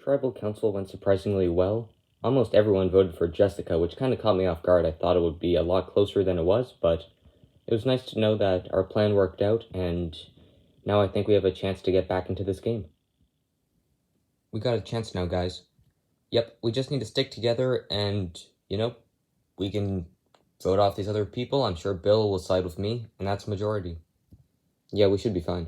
tribal council went surprisingly well. Almost everyone voted for Jessica, which kind of caught me off guard. I thought it would be a lot closer than it was, but it was nice to know that our plan worked out, and now I think we have a chance to get back into this game. We got a chance now, guys. Yep, we just need to stick together and, we can vote off these other people. I'm sure Bill will side with me, and that's majority. Yeah, we should be fine.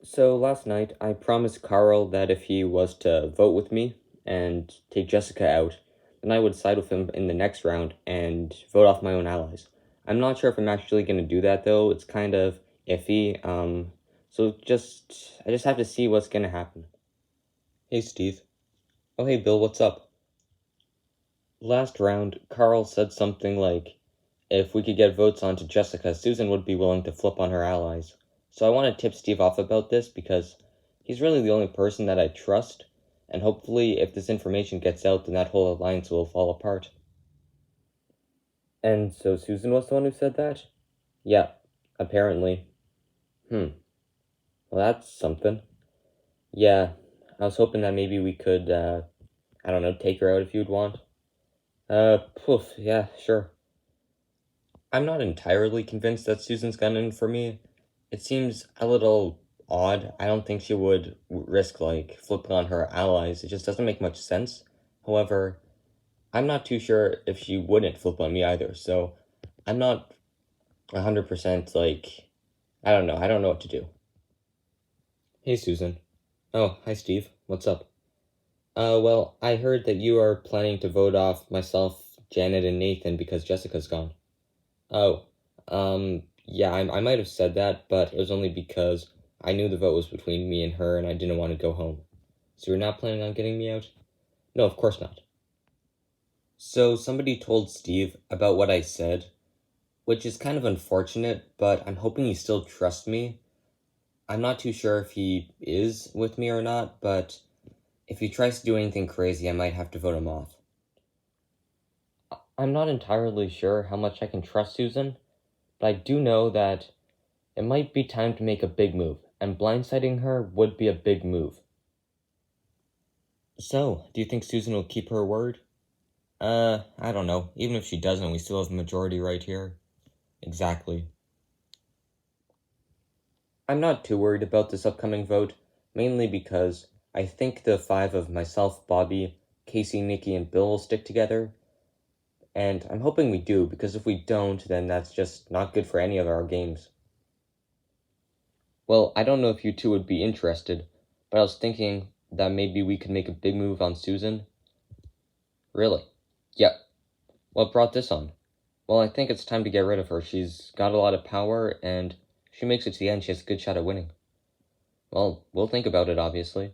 So last night, I promised Carl that if he was to vote with me and take Jessica out, then I would side with him in the next round and vote off my own allies. I'm not sure if I'm actually going to do that, though. It's kind of iffy. So I just have to see what's going to happen. Hey, Steve. Oh, hey, Bill, what's up? Last round, Carl said something like, if we could get votes onto Jessica, Susan would be willing to flip on her allies. So I want to tip Steve off about this because he's really the only person that I trust, and hopefully if this information gets out, then that whole alliance will fall apart. And so Susan was the one who said that? Yeah, apparently. Well, that's something. Yeah, I was hoping that maybe we could, take her out if you'd want. Yeah, sure. I'm not entirely convinced that Susan's gunning for me. It seems a little odd. I don't think she would risk, flipping on her allies. It just doesn't make much sense. However, I'm not too sure if she wouldn't flip on me either, so I'm not 100%, I don't know. I don't know what to do. Hey, Susan. Oh, hi, Steve. What's up? Well, I heard that you are planning to vote off myself, Janet, and Nathan because Jessica's gone. Oh, yeah, I might have said that, but it was only because I knew the vote was between me and her, and I didn't want to go home. So you're not planning on getting me out? No, of course not. So somebody told Steve about what I said, which is kind of unfortunate, but I'm hoping he still trusts me. I'm not too sure if he is with me or not, but if he tries to do anything crazy, I might have to vote him off. I'm not entirely sure how much I can trust Susan, but I do know that it might be time to make a big move, and blindsiding her would be a big move. So, do you think Susan will keep her word? I don't know. Even if she doesn't, we still have a majority right here. Exactly. I'm not too worried about this upcoming vote, mainly because I think the five of myself, Bobby, Casey, Nikki, and Bill will stick together. And I'm hoping we do, because if we don't, then that's just not good for any of our games. Well, I don't know if you two would be interested, but I was thinking that maybe we could make a big move on Susan. Really? Yep. What brought this on? Well, I think it's time to get rid of her. She's got a lot of power, and if she makes it to the end, she has a good shot at winning. Well, we'll think about it, obviously.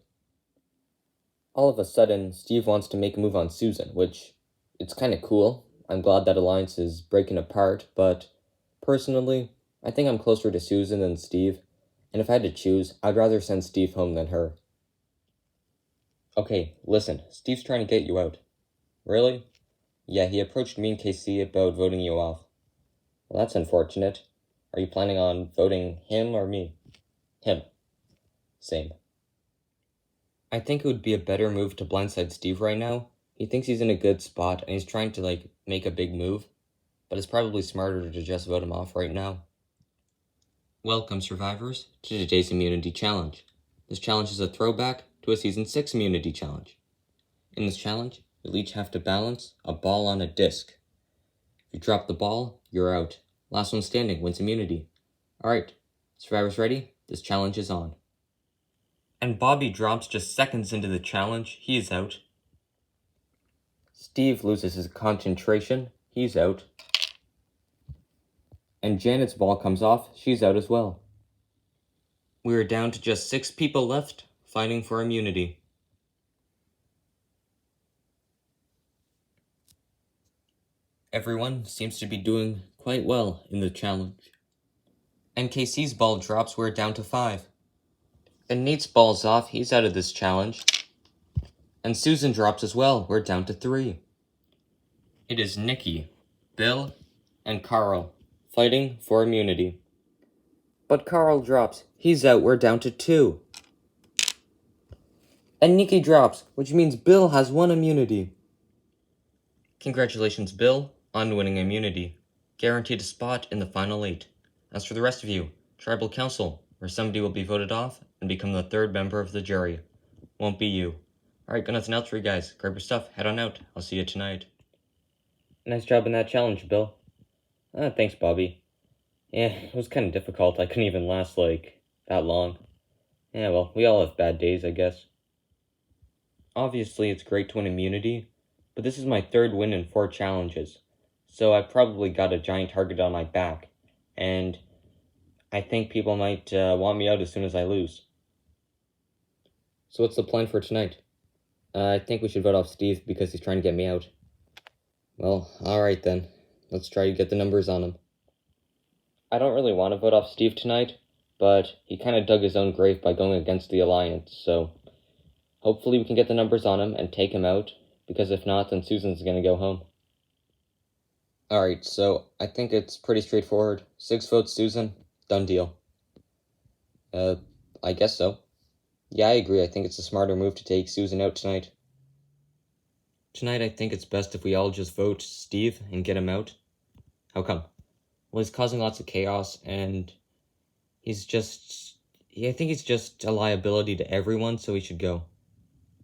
All of a sudden, Steve wants to make a move on Susan, which, it's kind of cool. I'm glad that alliance is breaking apart, but personally, I think I'm closer to Susan than Steve, and if I had to choose, I'd rather send Steve home than her. Okay, listen, Steve's trying to get you out. Really? Yeah, he approached me and KC about voting you off. Well, that's unfortunate. Are you planning on voting him or me? Him. Same. I think it would be a better move to blindside Steve right now. He thinks he's in a good spot, and he's trying to, make a big move. But it's probably smarter to just vote him off right now. Welcome, survivors, to today's Immunity Challenge. This challenge is a throwback to a Season 6 Immunity Challenge. In this challenge, you'll each have to balance a ball on a disc. If you drop the ball, you're out. Last one standing wins immunity. Alright, survivors ready? This challenge is on. And Bobby drops just seconds into the challenge. He is out. Steve loses his concentration. He's out. And Janet's ball comes off. She's out as well. We are down to just 6 people left, fighting for immunity. Everyone seems to be doing quite well in the challenge. And KC's ball drops. We're down to 5. And Nate's ball's off. He's out of this challenge. And Susan drops as well. We're down to 3. It is Nikki, Bill, and Carl fighting for immunity. But Carl drops. He's out. We're down to 2. And Nikki drops, which means Bill has won immunity. Congratulations, Bill, on winning immunity. Guaranteed a spot in the final 8. As for the rest of you, Tribal Council, where somebody will be voted off and become the 3rd member of the jury. Won't be you. Alright, got nothing else for you guys. Grab your stuff, head on out. I'll see you tonight. Nice job in that challenge, Bill. Thanks, Bobby. Yeah, it was kind of difficult. I couldn't even last, that long. Yeah, well, we all have bad days, I guess. Obviously, it's great to win immunity, but this is my 3rd win in 4 challenges, so I've probably got a giant target on my back, and I think people might want me out as soon as I lose. So what's the plan for tonight? I think we should vote off Steve because he's trying to get me out. Well, alright then. Let's try to get the numbers on him. I don't really want to vote off Steve tonight, but he kind of dug his own grave by going against the Alliance, so hopefully we can get the numbers on him and take him out, because if not, then Susan's gonna go home. Alright, so I think it's pretty straightforward. 6 votes Susan, done deal. I guess so. Yeah, I agree. I think it's a smarter move to take Susan out tonight. Tonight, I think it's best if we all just vote Steve and get him out. How come? Well, he's causing lots of chaos, and I think he's just a liability to everyone, so he should go.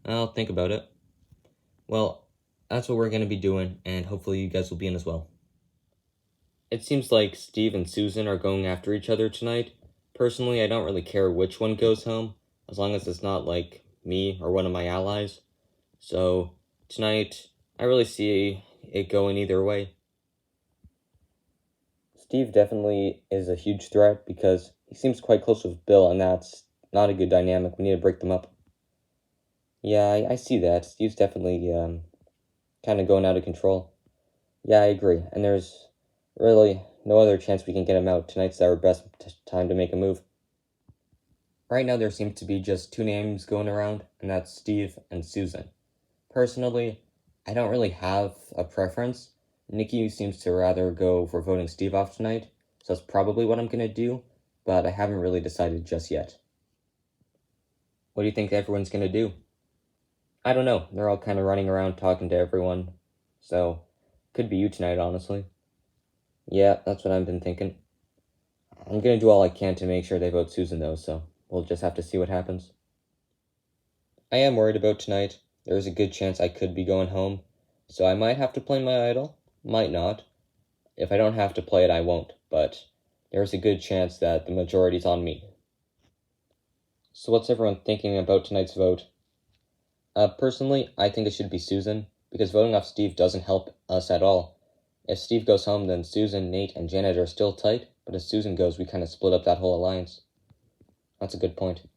I'll think about it. Well, that's what we're going to be doing, and hopefully you guys will be in as well. It seems like Steve and Susan are going after each other tonight. Personally, I don't really care which one goes home, as long as it's not, me or one of my allies. So, tonight, I really see it going either way. Steve definitely is a huge threat because he seems quite close with Bill, and that's not a good dynamic. We need to break them up. Yeah, I see that. Steve's definitely kind of going out of control. Yeah, I agree. And there's really no other chance we can get him out. Tonight's our best time to make a move. Right now, there seems to be just 2 names going around, and that's Steve and Susan. Personally, I don't really have a preference. Nikki seems to rather go for voting Steve off tonight, so that's probably what I'm going to do, but I haven't really decided just yet. What do you think everyone's going to do? I don't know. They're all kind of running around talking to everyone, so could be you tonight, honestly. Yeah, that's what I've been thinking. I'm going to do all I can to make sure they vote Susan, though, so we'll just have to see what happens. I am worried about tonight. There is a good chance I could be going home, so I might have to play my idol. Might not. If I don't have to play it, I won't, but there's a good chance that the majority's on me. So what's everyone thinking about tonight's vote? Personally, I think it should be Susan, because voting off Steve doesn't help us at all. If Steve goes home, then Susan, Nate, and Janet are still tight, but if Susan goes, we kind of split up that whole alliance. That's a good point.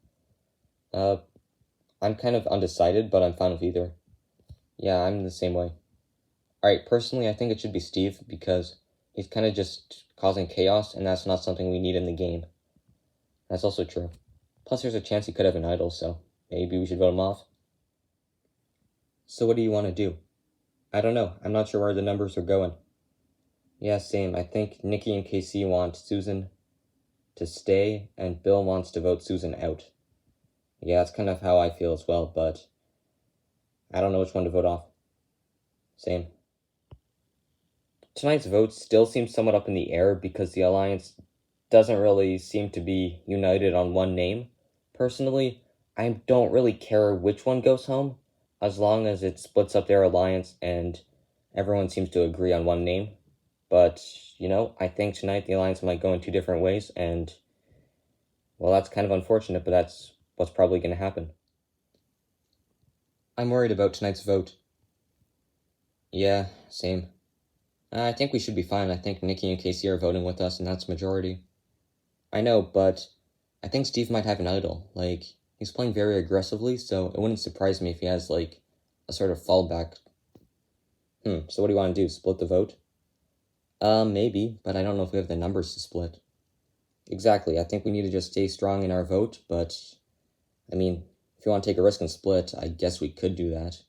I'm kind of undecided, but I'm fine with either. Yeah, I'm the same way. Alright, personally, I think it should be Steve, because he's kind of just causing chaos, and that's not something we need in the game. That's also true. Plus, there's a chance he could have an idol, so maybe we should vote him off. So what do you want to do? I don't know. I'm not sure where the numbers are going. Yeah, same. I think Nikki and KC want Susan to stay, and Bill wants to vote Susan out. Yeah, that's kind of how I feel as well, but I don't know which one to vote off. Same. Tonight's vote still seems somewhat up in the air because the Alliance doesn't really seem to be united on one name. Personally, I don't really care which one goes home, as long as it splits up their alliance and everyone seems to agree on one name. But, I think tonight the Alliance might go in 2 different ways, and, well, that's kind of unfortunate, but that's what's probably going to happen. I'm worried about tonight's vote. Yeah, same. I think we should be fine. I think Nikki and Casey are voting with us, and that's majority. I know, but I think Steve might have an idol. He's playing very aggressively, so it wouldn't surprise me if he has, a sort of fallback. So what do you want to do? Split the vote? Maybe, but I don't know if we have the numbers to split. Exactly, I think we need to just stay strong in our vote, but, if you want to take a risk and split, I guess we could do that.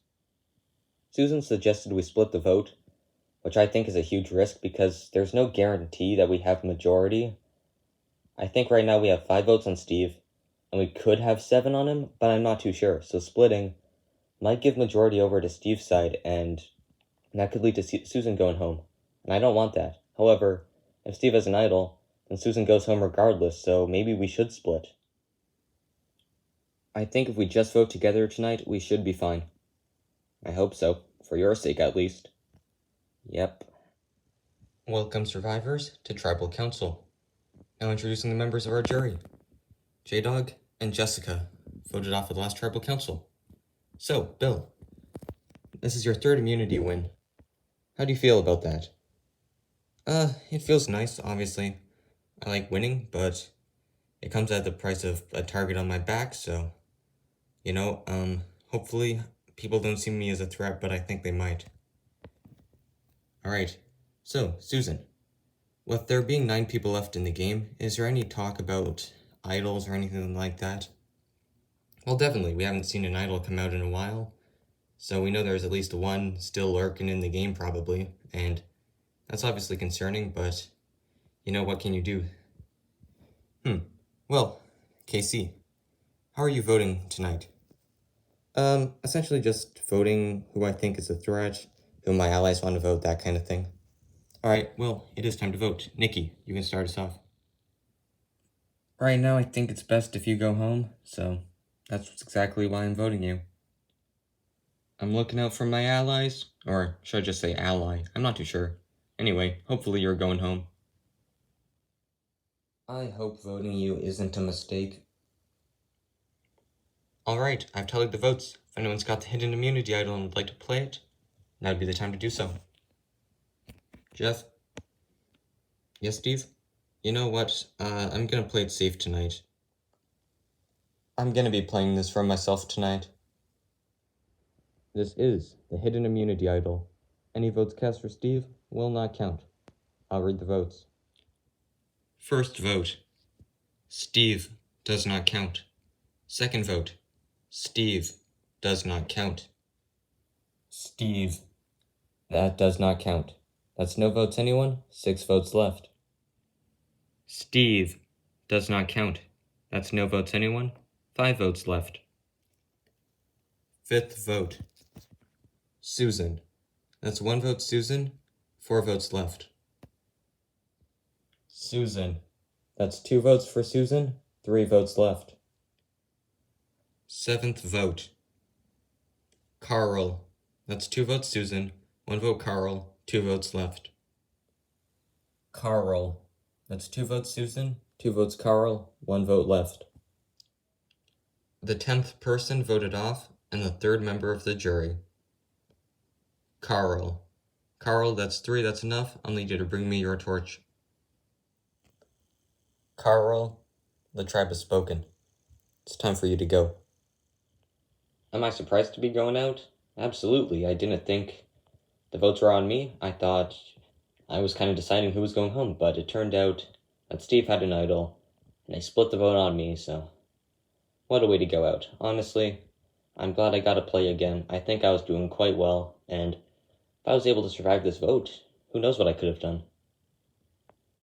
Susan suggested we split the vote, which I think is a huge risk because there's no guarantee that we have majority. I think right now we have 5 votes on Steve, and we could have 7 on him, but I'm not too sure. So splitting might give majority over to Steve's side, and that could lead to Susan going home. And I don't want that. However, if Steve has an idol, then Susan goes home regardless, so maybe we should split. I think if we just vote together tonight, we should be fine. I hope so, for your sake at least. Yep. Welcome, survivors, to Tribal Council. Now introducing the members of our jury. J-Dog and Jessica voted off of the last Tribal Council. So, Bill, this is your 3rd immunity win. How do you feel about that? It feels nice, obviously. I like winning, but it comes at the price of a target on my back, so, hopefully people don't see me as a threat, but I think they might. Alright, so, Susan, with there being 9 people left in the game, is there any talk about idols or anything like that? Well, definitely, we haven't seen an idol come out in a while, so we know there's at least one still lurking in the game probably, and that's obviously concerning, but what can you do? Well, KC, how are you voting tonight? Essentially just voting who I think is a threat, who my allies want to vote, that kind of thing. Alright, well, it is time to vote. Nikki, you can start us off. Right now, I think it's best if you go home, so that's exactly why I'm voting you. I'm looking out for my allies, or should I just say ally? I'm not too sure. Anyway, hopefully you're going home. I hope voting you isn't a mistake. Alright, I've tallied the votes. If anyone's got the hidden immunity idol and would like to play it, now would be the time to do so. Jeff? Yes, Steve? You know what? I'm gonna play it safe tonight. I'm gonna be playing this for myself tonight. This is the hidden immunity idol. Any votes cast for Steve will not count. I'll read the votes. First vote. Steve does not count. Second vote. Steve does not count. Steve. That does not count. That's no votes, anyone? 6 votes left. Steve does not count. That's no votes, anyone? 5 votes left. Fifth vote. Susan. That's 1 vote, Susan. 4 votes left. Susan. That's 2 votes for Susan. 3 votes left. 7th vote. Carl. That's 2 votes, Susan. 1 vote, Carl. 2 votes left. Carl. That's 2 votes, Susan. 2 votes, Carl. 1 vote left. The 10th person voted off, and the 3rd member of the jury. Carl. Carl, that's 3, that's enough. I'll need you to bring me your torch. Carl, the tribe has spoken. It's time for you to go. Am I surprised to be going out? Absolutely. I didn't think the votes were on me. I thought I was kind of deciding who was going home, but it turned out that Steve had an idol, and they split the vote on me, so what a way to go out. Honestly, I'm glad I got to play again. I think I was doing quite well, and if I was able to survive this vote, who knows what I could have done.